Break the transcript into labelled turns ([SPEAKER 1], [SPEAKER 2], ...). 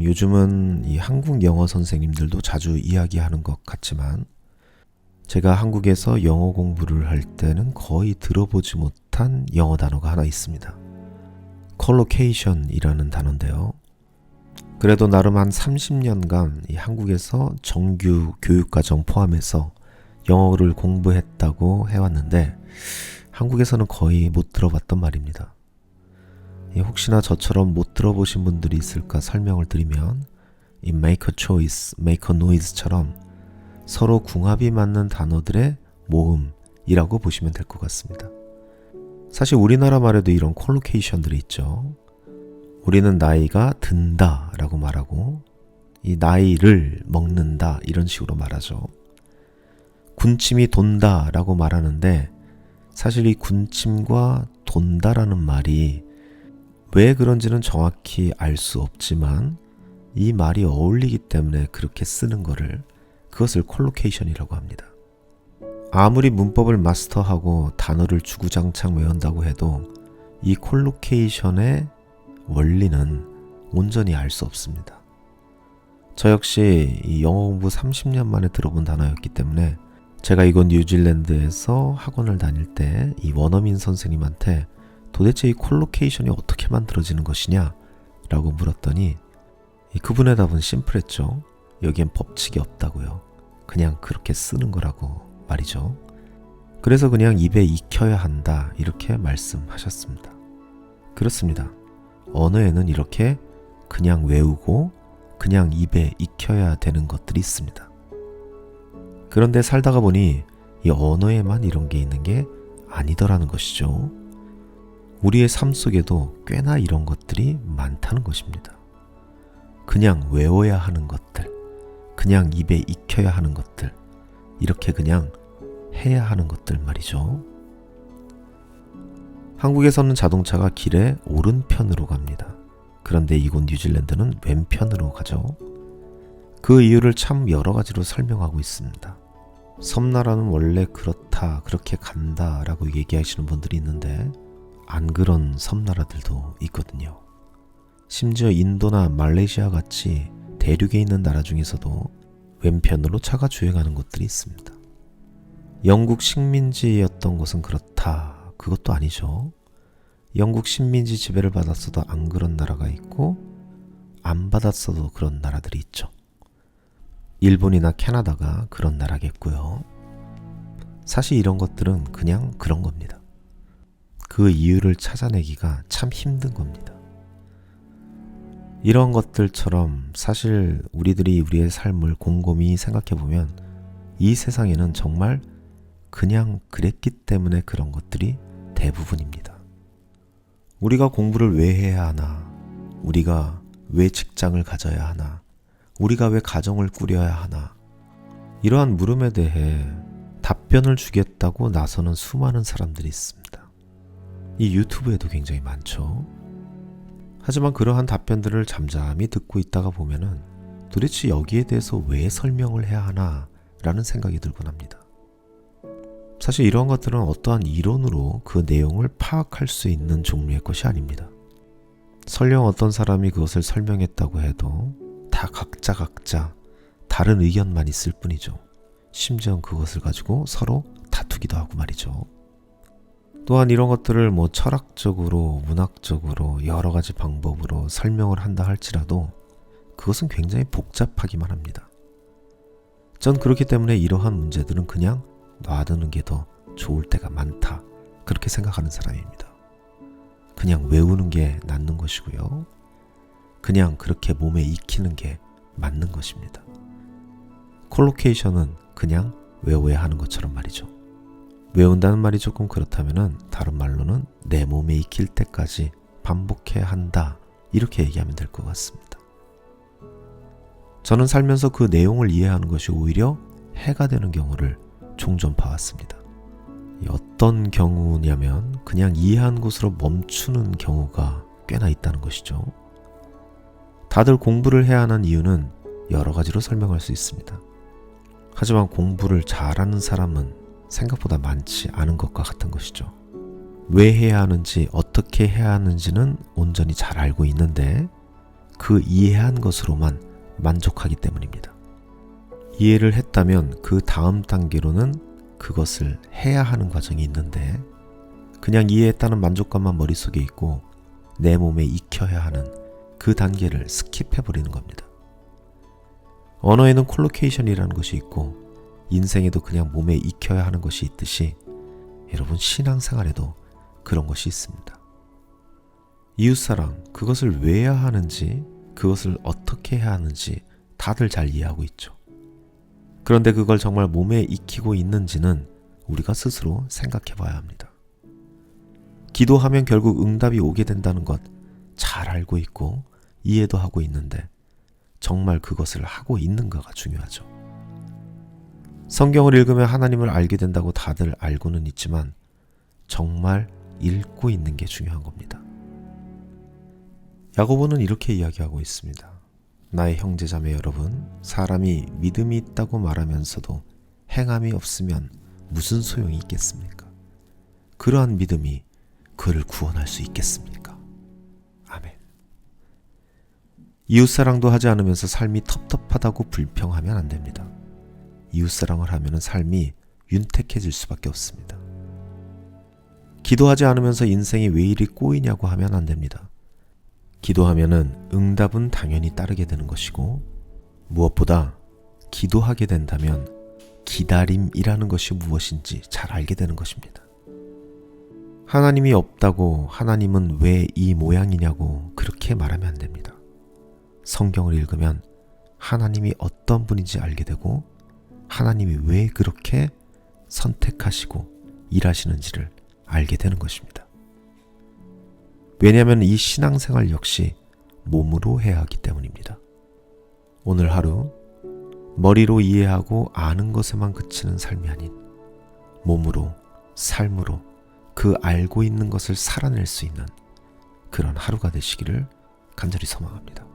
[SPEAKER 1] 요즘은 이 한국 영어 선생님들도 자주 이야기하는 것 같지만 제가 한국에서 영어 공부를 할 때는 거의 들어보지 못한 영어 단어가 하나 있습니다. 컬로케이션이라는 단어인데요. 그래도 나름 한 30년간 이 한국에서 정규 교육과정 포함해서 영어를 공부했다고 해왔는데 한국에서는 거의 못 들어봤던 말입니다. 혹시나 저처럼 못 들어보신 분들이 있을까 설명을 드리면 이 make a choice, make a noise처럼 서로 궁합이 맞는 단어들의 모음이라고 보시면 될 것 같습니다. 사실 우리나라 말에도 이런 콜로케이션들이 있죠. 우리는 나이가 든다 라고 말하고 이 나이를 먹는다 이런 식으로 말하죠. 군침이 돈다 라고 말하는데 사실 이 군침과 돈다라는 말이 왜 그런지는 정확히 알 수 없지만 이 말이 어울리기 때문에 그렇게 쓰는 그것을 콜로케이션이라고 합니다. 아무리 문법을 마스터하고 단어를 주구장창 외운다고 해도 이 콜로케이션의 원리는 온전히 알 수 없습니다. 저 역시 이 영어 공부 30년 만에 들어본 단어였기 때문에 제가 이곳 뉴질랜드에서 학원을 다닐 때 이 원어민 선생님한테 도대체 이 콜로케이션이 어떻게 만들어지는 것이냐 라고 물었더니 그분의 답은 심플했죠. 여기엔 법칙이 없다고요. 그냥 그렇게 쓰는 거라고 말이죠. 그래서 그냥 입에 익혀야 한다 이렇게 말씀하셨습니다. 그렇습니다. 언어에는 이렇게 그냥 외우고 그냥 입에 익혀야 되는 것들이 있습니다. 그런데 살다가 보니 이 언어에만 이런 게 있는 게 아니더라는 것이죠. 우리의 삶 속에도 꽤나 이런 것들이 많다는 것입니다. 그냥 외워야 하는 것들, 그냥 입에 익혀야 하는 것들, 이렇게 그냥 해야 하는 것들 말이죠. 한국에서는 자동차가 길에 오른편으로 갑니다. 그런데 이곳 뉴질랜드는 왼편으로 가죠. 그 이유를 참 여러 가지로 설명하고 있습니다. 섬나라는 원래 그렇다, 그렇게 간다 라고 얘기하시는 분들이 있는데 안 그런 섬나라들도 있거든요. 심지어 인도나 말레이시아 같이 대륙에 있는 나라 중에서도 왼편으로 차가 주행하는 곳들이 있습니다. 영국 식민지였던 곳은 그렇다. 그것도 아니죠. 영국 식민지 지배를 받았어도 안 그런 나라가 있고 안 받았어도 그런 나라들이 있죠. 일본이나 캐나다가 그런 나라겠고요. 사실 이런 것들은 그냥 그런 겁니다. 그 이유를 찾아내기가 참 힘든 겁니다. 이런 것들처럼 사실 우리들이 우리의 삶을 곰곰이 생각해보면 이 세상에는 정말 그냥 그랬기 때문에 그런 것들이 대부분입니다. 우리가 공부를 왜 해야 하나? 우리가 왜 직장을 가져야 하나? 우리가 왜 가정을 꾸려야 하나? 이러한 물음에 대해 답변을 주겠다고 나서는 수많은 사람들이 있습니다. 이 유튜브에도 굉장히 많죠. 하지만 그러한 답변들을 잠잠히 듣고 있다가 보면은 도대체 여기에 대해서 왜 설명을 해야 하나 라는 생각이 들곤 합니다. 사실 이런 것들은 어떠한 이론으로 그 내용을 파악할 수 있는 종류의 것이 아닙니다. 설령 어떤 사람이 그것을 설명했다고 해도 다 각자 다른 의견만 있을 뿐이죠. 심지어 그것을 가지고 서로 다투기도 하고 말이죠. 또한 이런 것들을 철학적으로, 문학적으로 여러 가지 방법으로 설명을 한다 할지라도 그것은 굉장히 복잡하기만 합니다. 전 그렇기 때문에 이러한 문제들은 그냥 놔두는 게 더 좋을 때가 많다. 그렇게 생각하는 사람입니다. 그냥 외우는 게 낫는 것이고요. 그냥 그렇게 몸에 익히는 게 맞는 것입니다. 콜로케이션은 그냥 외워야 하는 것처럼 말이죠. 외운다는 말이 조금 그렇다면은 다른 말로는 내 몸에 익힐 때까지 반복해야 한다. 이렇게 얘기하면 될 것 같습니다. 저는 살면서 그 내용을 이해하는 것이 오히려 해가 되는 경우를 종종 봐왔습니다. 어떤 경우냐면 그냥 이해한 곳으로 멈추는 경우가 꽤나 있다는 것이죠. 다들 공부를 해야 하는 이유는 여러 가지로 설명할 수 있습니다. 하지만 공부를 잘하는 사람은 생각보다 많지 않은 것과 같은 것이죠. 왜 해야 하는지, 어떻게 해야 하는지는 온전히 잘 알고 있는데 그 이해한 것으로만 만족하기 때문입니다. 이해를 했다면 그 다음 단계로는 그것을 해야 하는 과정이 있는데 그냥 이해했다는 만족감만 머릿속에 있고 내 몸에 익혀야 하는 그 단계를 스킵해버리는 겁니다. 언어에는 콜로케이션이라는 것이 있고 인생에도 그냥 몸에 익혀야 하는 것이 있듯이 여러분 신앙생활에도 그런 것이 있습니다. 이웃사랑, 그것을 왜 해야 하는지, 그것을 어떻게 해야 하는지 다들 잘 이해하고 있죠. 그런데 그걸 정말 몸에 익히고 있는지는 우리가 스스로 생각해 봐야 합니다. 기도하면 결국 응답이 오게 된다는 것 잘 알고 있고 이해도 하고 있는데 정말 그것을 하고 있는가가 중요하죠. 성경을 읽으면 하나님을 알게 된다고 다들 알고는 있지만 정말 읽고 있는 게 중요한 겁니다. 야고보는 이렇게 이야기하고 있습니다. 나의 형제자매 여러분, 사람이 믿음이 있다고 말하면서도 행함이 없으면 무슨 소용이 있겠습니까? 그러한 믿음이 그를 구원할 수 있겠습니까? 아멘. 이웃사랑도 하지 않으면서 삶이 텁텁하다고 불평하면 안 됩니다. 이웃사랑을 하면 삶이 윤택해질 수밖에 없습니다. 기도하지 않으면서 인생이 왜 이리 꼬이냐고 하면 안 됩니다. 기도하면은 응답은 당연히 따르게 되는 것이고 무엇보다 기도하게 된다면 기다림이라는 것이 무엇인지 잘 알게 되는 것입니다. 하나님이 없다고 하나님은 왜 이 모양이냐고 그렇게 말하면 안 됩니다. 성경을 읽으면 하나님이 어떤 분인지 알게 되고 하나님이 왜 그렇게 선택하시고 일하시는지를 알게 되는 것입니다. 왜냐하면 이 신앙생활 역시 몸으로 해야 하기 때문입니다. 오늘 하루 머리로 이해하고 아는 것에만 그치는 삶이 아닌 몸으로, 삶으로 그 알고 있는 것을 살아낼 수 있는 그런 하루가 되시기를 간절히 소망합니다.